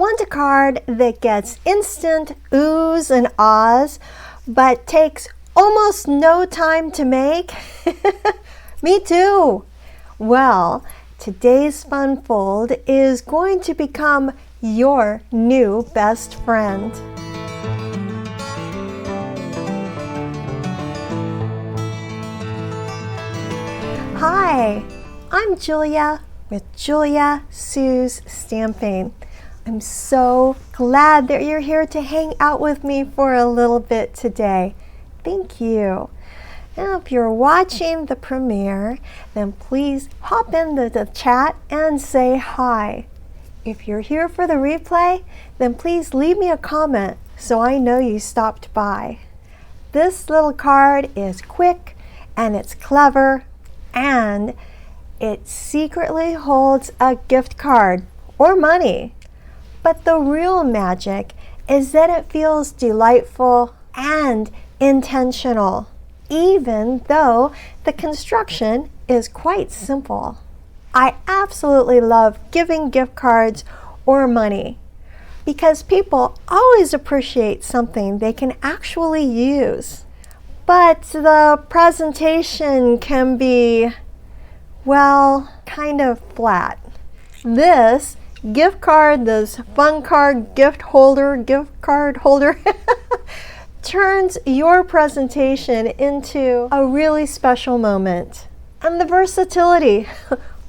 Want a card that gets instant oohs and ahs, but takes almost no time to make? Me too! Well, today's fun fold is going to become your new best friend. Hi, I'm Julia with Julia Sue's Stamping. I'm so glad that you're here to hang out with me for a little bit today. Thank you. Now, if you're watching the premiere, then please hop into the chat and say hi. If you're here for the replay, then please leave me a comment so I know you stopped by. This little card is quick and it's clever, and it secretly holds a gift card or money. But the real magic is that it feels delightful and intentional, even though the construction is quite simple. I absolutely love giving gift cards or money because people always appreciate something they can actually use. But the presentation can be, well, kind of flat. This gift card, this fun card gift card holder turns your presentation into a really special moment. And the versatility,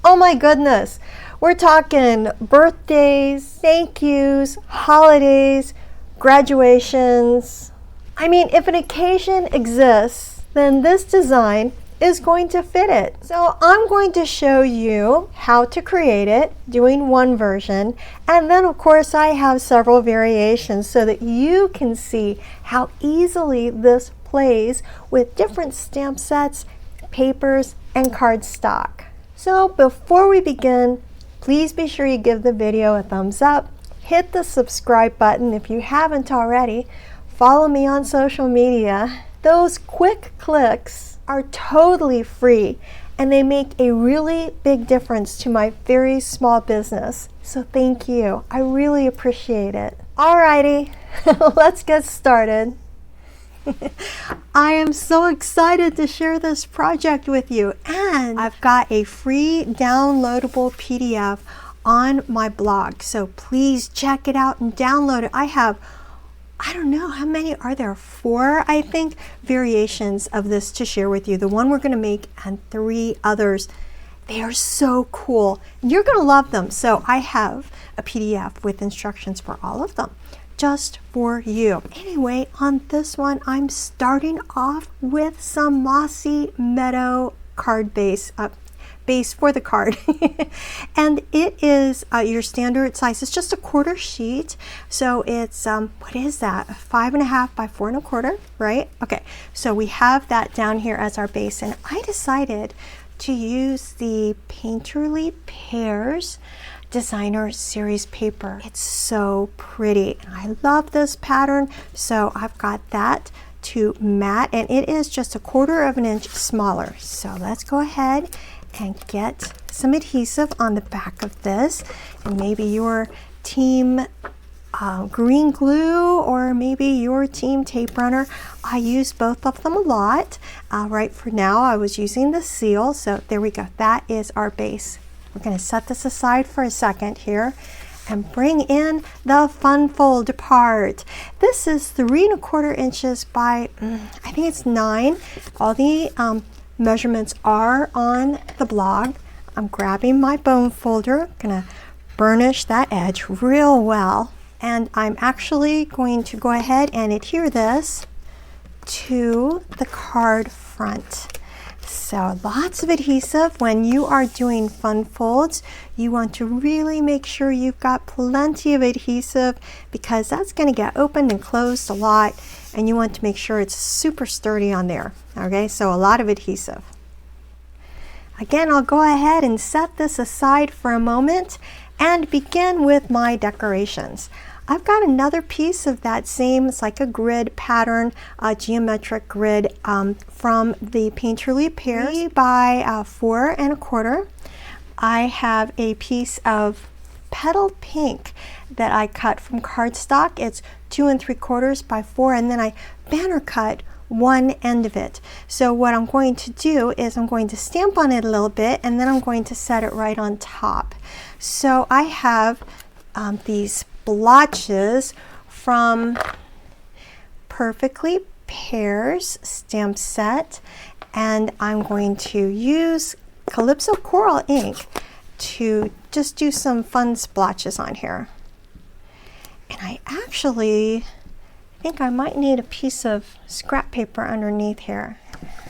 oh my goodness, we're talking birthdays, thank yous, holidays, graduations. I mean, if an occasion exists, then this design is going to fit it. So I'm going to show you how to create it, doing one version, and then of course I have several variations so that you can see how easily this plays with different stamp sets, papers, and cardstock. So before we begin, please be sure you give the video a thumbs up, hit the subscribe button if you haven't already, follow me on social media. Those quick clicks are totally free and they make a really big difference to my very small business. So thank you. I really appreciate it. Alrighty, let's get started. I am so excited to share this project with you, and I've got a free downloadable PDF on my blog. So please check it out and download it. I don't know, how many are there? 4, I think, variations of this to share with you. The one we're going to make and 3 others. They are so cool. You're going to love them. So I have a PDF with instructions for all of them, just for you. Anyway, on this one, I'm starting off with some Mossy Meadow card base for the card. And it is your standard size. It's just a 1/4 sheet. So it's, what is that? 5.5 by 4 1/4, right? Okay, so we have that down here as our base. And I decided to use the Painterly Pears Designer Series paper. It's so pretty. And I love this pattern. So I've got that to mat, and it is just a 1/4 inch smaller. So let's go ahead and get some adhesive on the back of this, and maybe your team green glue or maybe your team tape runner. I use both of them a lot. Right for now I was using the seal, so there we go. That is our base. We're going to set this aside for a second here and bring in the fun fold part. This is 3 1/4 inches by I think it's 9. All the measurements are on the blog. I'm grabbing my bone folder, gonna burnish that edge real well, and I'm actually going to go ahead and adhere this to the card front. So lots of adhesive. When you are doing fun folds, you want to really make sure you've got plenty of adhesive, because that's going to get opened and closed a lot, and you want to make sure it's super sturdy on there. Okay, so a lot of adhesive. Again, I'll go ahead and set this aside for a moment and begin with my decorations. I've got another piece of that same, it's like a grid pattern, a geometric grid from the Painterly Pears 3 by 4 1/4. I have a piece of petal pink that I cut from cardstock. It's 2 3/4 by 4, and then I banner cut one end of it. So what I'm going to do is I'm going to stamp on it a little bit, and then I'm going to set it right on top. So I have these blotches from Perfectly Pears stamp set, and I'm going to use Calypso Coral ink to just do some fun splotches on here. And I actually think I might need a piece of scrap paper underneath here.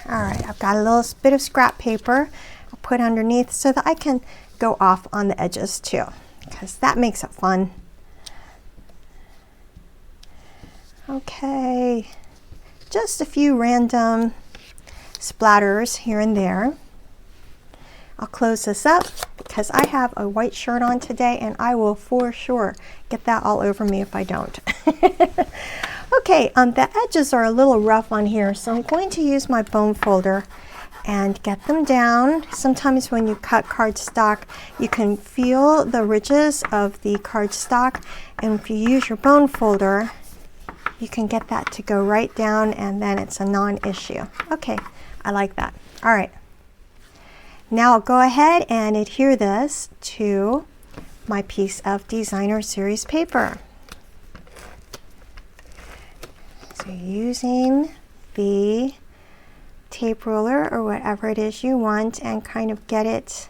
All right, I've got a little bit of scrap paper I'll put underneath so that I can go off on the edges too, because that makes it fun. Okay, just a few random splatters here and there. I'll close this up because I have a white shirt on today, and I will for sure get that all over me if I don't. Okay, the edges are a little rough on here, so I'm going to use my bone folder and get them down. Sometimes when you cut cardstock, you can feel the ridges of the cardstock, and if you use your bone folder, you can get that to go right down, and then it's a non-issue. Okay, I like that. All right. Now I'll go ahead and adhere this to my piece of designer series paper. So using the tape ruler or whatever it is you want, and kind of get it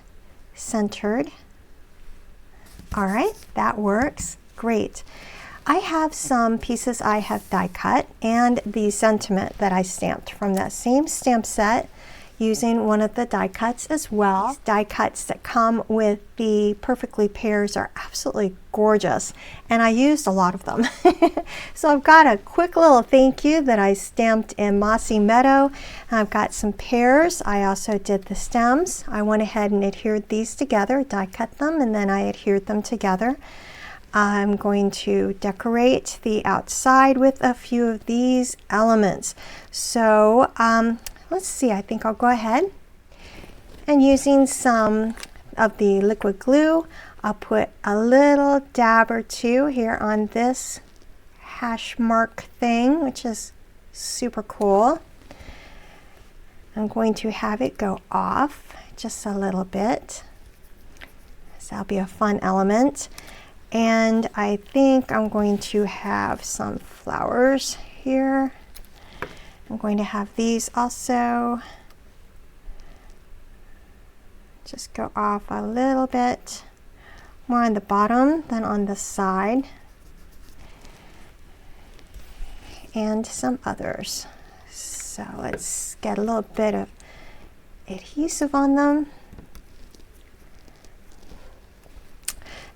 centered. All right, that works. Great. I have some pieces I have die cut and the sentiment that I stamped from that same stamp set, using one of the die cuts as well. These die cuts that come with the Perfectly Pears are absolutely gorgeous, and I used a lot of them. So I've got a quick little thank you that I stamped in Mossy Meadow. I've got some pears. I also did the stems. I went ahead and adhered these together, die cut them, and then I adhered them together. I'm going to decorate the outside with a few of these elements. So let's see, I think I'll go ahead and using some of the liquid glue, I'll put a little dab or two here on this hash mark thing, which is super cool. I'm going to have it go off just a little bit. So that'll be a fun element. And I think I'm going to have some flowers here. I'm going to have these also just go off a little bit more on the bottom than on the side, and some others. So let's get a little bit of adhesive on them.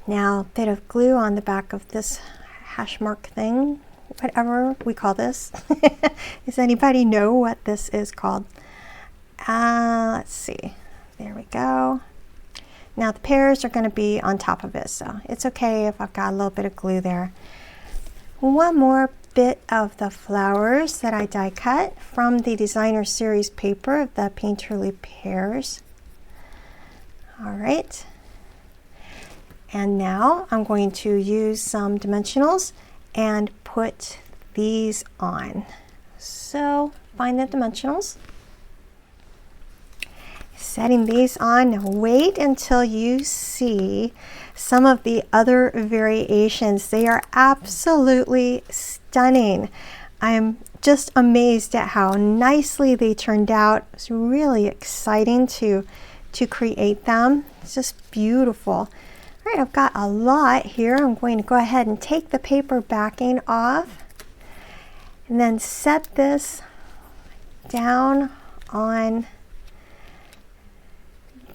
Now a bit of glue on the back of this hash mark thing, whatever we call this. Does anybody know what this is called? Let's see. There we go. Now the pears are going to be on top of it, so it's okay if I've got a little bit of glue there. One more bit of the flowers that I die cut from the designer series paper of the Painterly Pears. All right. And now I'm going to use some dimensionals and put these on. So find the dimensionals. Setting these on, now wait until you see some of the other variations. They are absolutely stunning. I'm just amazed at how nicely they turned out. It's really exciting to create them. It's just beautiful. All right, I've got a lot here. I'm going to go ahead and take the paper backing off and then set this down on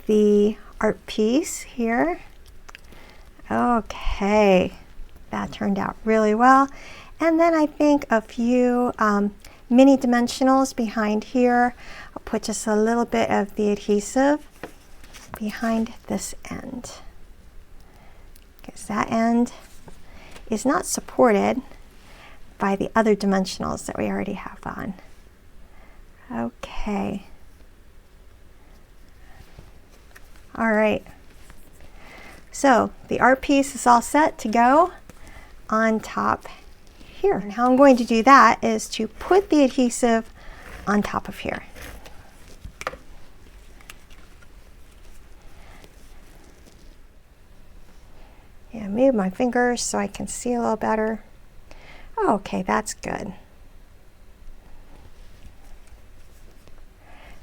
the art piece here. Okay, that turned out really well. And then I think a few mini dimensionals behind here. I'll put just a little bit of the adhesive behind this end, because that end is not supported by the other dimensionals that we already have on. Okay. All right. So the art piece is all set to go. on top here. And how I'm going to do that is to put the adhesive on top of here. Yeah, move my fingers so I can see a little better. Okay, that's good.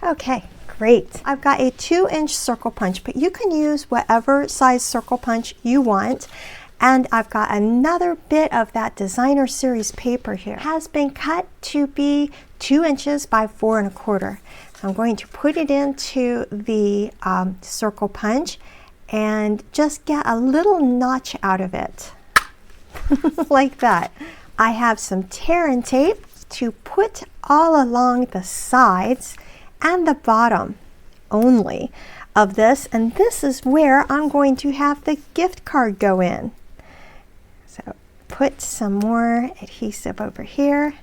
Okay, great. I've got a 2-inch circle punch, but you can use whatever size circle punch you want. And I've got another bit of that designer series paper here. It has been cut to be 2 inches by 4 1/4. So I'm going to put it into the circle punch and just get a little notch out of it. Like that. I have some tear and tape to put all along the sides and the bottom only of this, and this is where I'm going to have the gift card go in. So put some more adhesive over here.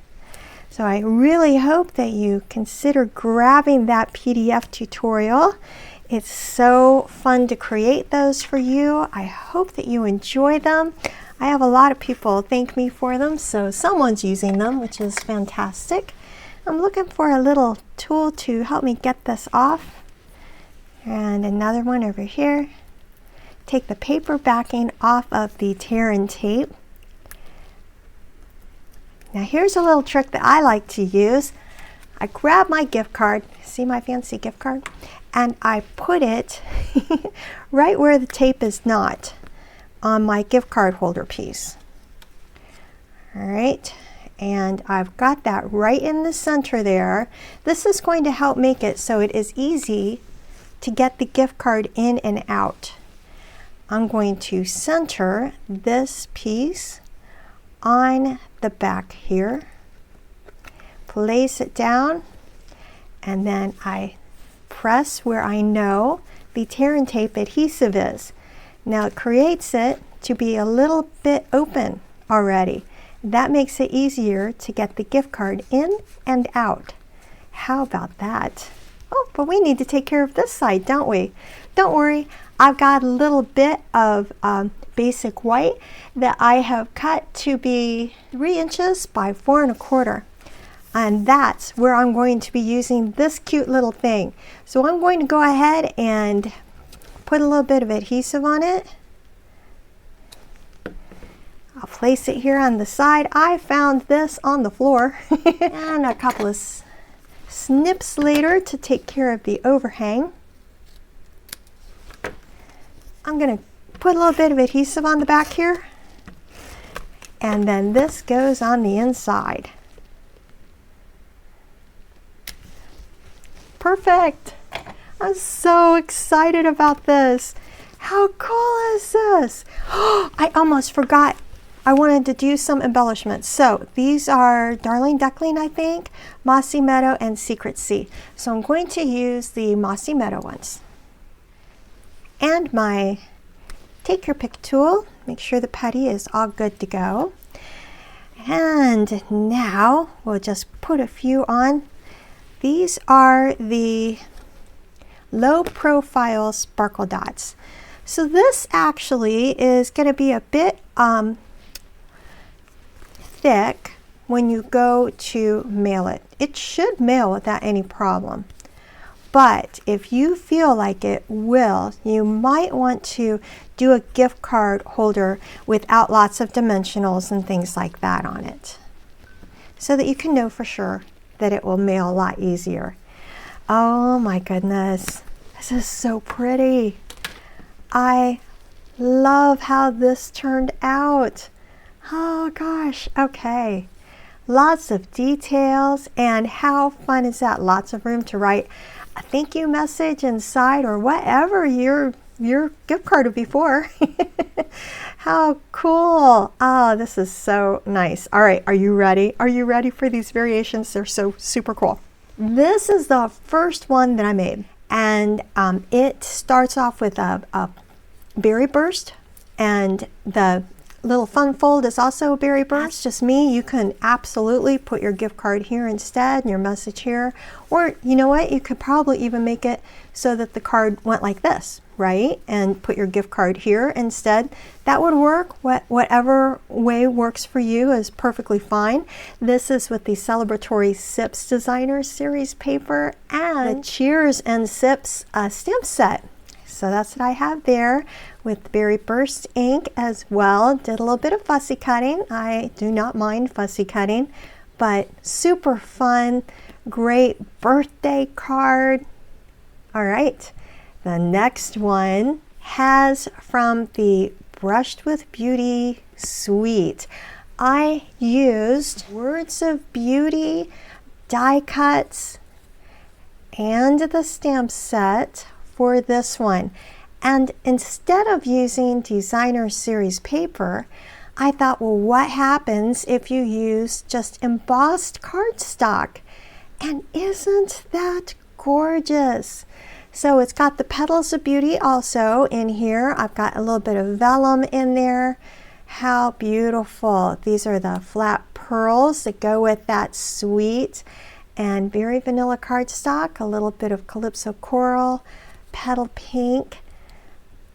So I really hope that you consider grabbing that PDF tutorial. It's so fun to create those for you. I hope that you enjoy them. I have a lot of people thank me for them, so someone's using them, which is fantastic. I'm looking for a little tool to help me get this off. And another one over here. Take the paper backing off of the tear and tape. Now here's a little trick that I like to use. I grab my gift card, see my fancy gift card, and I put it right where the tape is not on my gift card holder piece. All right. And I've got that right in the center there. This is going to help make it so it is easy to get the gift card in and out. I'm going to center this piece on the back here, place it down, and then I press where I know the tear and tape adhesive is. Now it creates it to be a little bit open already. That makes it easier to get the gift card in and out. How about that? Oh, but we need to take care of this side, don't we? Don't worry, I've got a little bit of basic white that I have cut to be 3 inches by 4 1/4. And that's where I'm going to be using this cute little thing. So I'm going to go ahead and put a little bit of adhesive on it. I'll place it here on the side. I found this on the floor. And a couple of snips later to take care of the overhang. I'm going to put a little bit of adhesive on the back here. And then this goes on the inside. Perfect. I'm so excited about this. How cool is this? I almost forgot. I wanted to do some embellishments. So these are Darling Duckling, I think, Mossy Meadow, and Secret Sea. So I'm going to use the Mossy Meadow ones. And my take your pick tool. Make sure the putty is all good to go. And now we'll just put a few on. These are the low profile sparkle dots. So this actually is going to be a bit thick when you go to mail it. It should mail without any problem. But if you feel like it will, you might want to do a gift card holder without lots of dimensionals and things like that on it, so that you can know for sure that it will mail a lot easier. Oh my goodness, this is so pretty. I love how this turned out. Oh gosh, okay. Lots of details, and how fun is that? Lots of room to write a thank you message inside, or whatever your gift card would be for. How cool. Oh, this is so nice. All right, are you ready? Are you ready for these variations? They're so super cool. This is the first one that I made, and it starts off with a berry burst, and the little fun fold is also Berry Burst. Just me. You can absolutely put your gift card here instead and your message here. Or you know what? You could probably even make it so that the card went like this, right? And put your gift card here instead. That would work. Whatever way works for you is perfectly fine. This is with the celebratory Sips Designer Series paper and the Cheers and Sips stamp set. So that's what I have there with Berry Burst ink as well. Did a little bit of fussy cutting. I do not mind fussy cutting, but super fun, great birthday card. All right, the next one has from the Brushed with Beauty Suite. I used Words of Beauty die cuts and the stamp set for this one. And instead of using Designer Series paper, I thought, well, what happens if you use just embossed cardstock? And isn't that gorgeous? So it's got the Petals of Beauty also in here. I've got a little bit of vellum in there. How beautiful. These are the flat pearls that go with that sweet and very vanilla cardstock. A little bit of Calypso Coral, Petal Pink.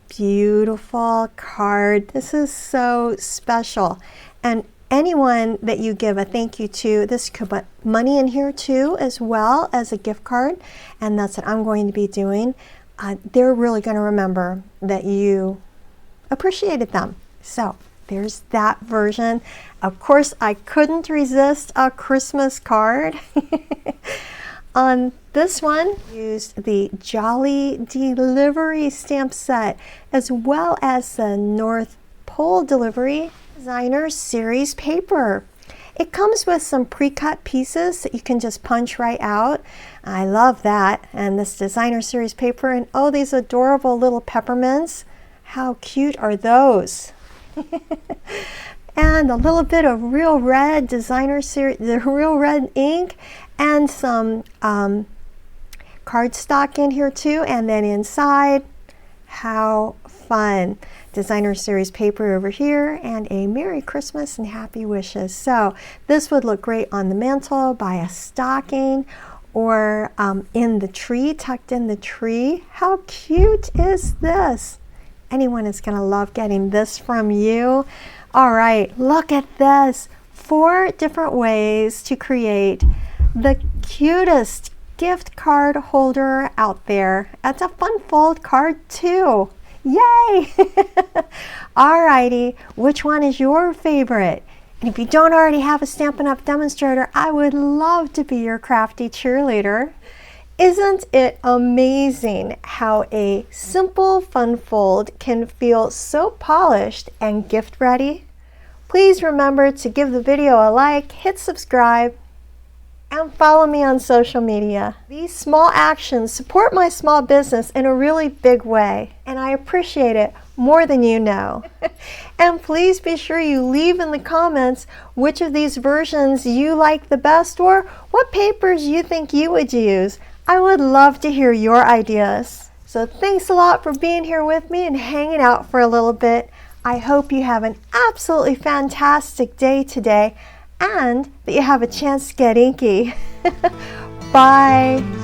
Beautiful card. This is so special. And anyone that you give a thank you to, this could put money in here too, as well as a gift card. And that's what I'm going to be doing. They're really going to remember that you appreciated them. So there's that version. Of course, I couldn't resist a Christmas card. On this one, used the Jolly Delivery stamp set, as well as the North Pole Delivery Designer Series paper. It comes with some pre-cut pieces that you can just punch right out. I love that. And this Designer Series paper, and oh, these adorable little peppermints. How cute are those? And a little bit of Real Red Designer Series, the Real Red ink, and some cardstock in here too. And then inside, how fun. Designer Series paper over here, and a Merry Christmas and Happy Wishes. So this would look great on the mantle, by a stocking, or in the tree, tucked in the tree. How cute is this? Anyone is going to love getting this from you. All right, look at this. 4 different ways to create the cutest gift card holder out there. That's a fun fold card too. Yay! Alrighty, which one is your favorite? And if you don't already have a Stampin' Up! Demonstrator, I would love to be your crafty cheerleader. Isn't it amazing how a simple fun fold can feel so polished and gift ready? Please remember to give the video a like, hit subscribe, and follow me on social media. These small actions support my small business in a really big way, and I appreciate it more than you know. And please be sure you leave in the comments which of these versions you like the best, or what papers you think you would use. I would love to hear your ideas. So thanks a lot for being here with me and hanging out for a little bit. I hope you have an absolutely fantastic day today, and that you have a chance to get inky. Bye.